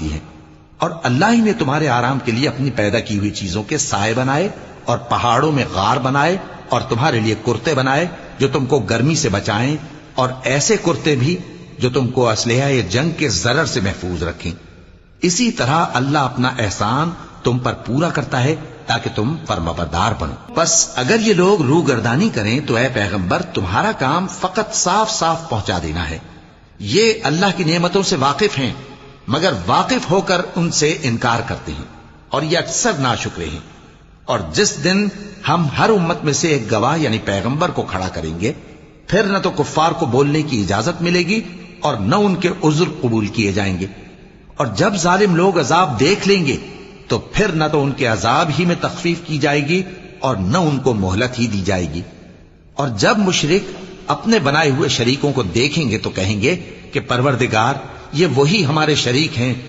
दी है। और अल्लाह ही ने तुम्हारे आराम के लिए अपनी पैदा की हुई चीजों के साए बनाए और पहाड़ों में गार बनाए और तुम्हारे लिए कुर्ते बनाए जो तुमको गर्मी से बचाएं, और ऐसे कुर्ते भी जो तुमको असलहा जंग के जरर से महफूज रखें। इसी तरह अल्लाह अपना एहसान तुम पर पूरा करता है ताकि तुम फरमाबरदार बनो। बस अगर ये लोग रूगर्दानी करें तो ऐ पैगंबर, तुम्हारा काम फकत साफ साफ पहुंचा देना है। ये अल्लाह की नेमतों से वाकिफ हैं, मगर वाकिफ होकर उनसे इनकार करते हैं और ये अक्सर नाशुक्रे हैं। और जिस दिन हम हर उम्मत में से एक गवाह यानी पैगंबर को खड़ा करेंगे, फिर न तो कुफ्फार को बोलने की इजाजत मिलेगी और न उनके उज़्र कबूल किए जाएंगे। और जब जालिम लोग अजाब देख लेंगे तो फिर न तो उनके अजाब ही में तखफीफ की जाएगी और न उनको मोहलत ही दी जाएगी। और जब मुशरिक अपने बनाए हुए शरीकों को देखेंगे तो कहेंगे कि परवरदिगार, ये वही हमारे शरीक हैं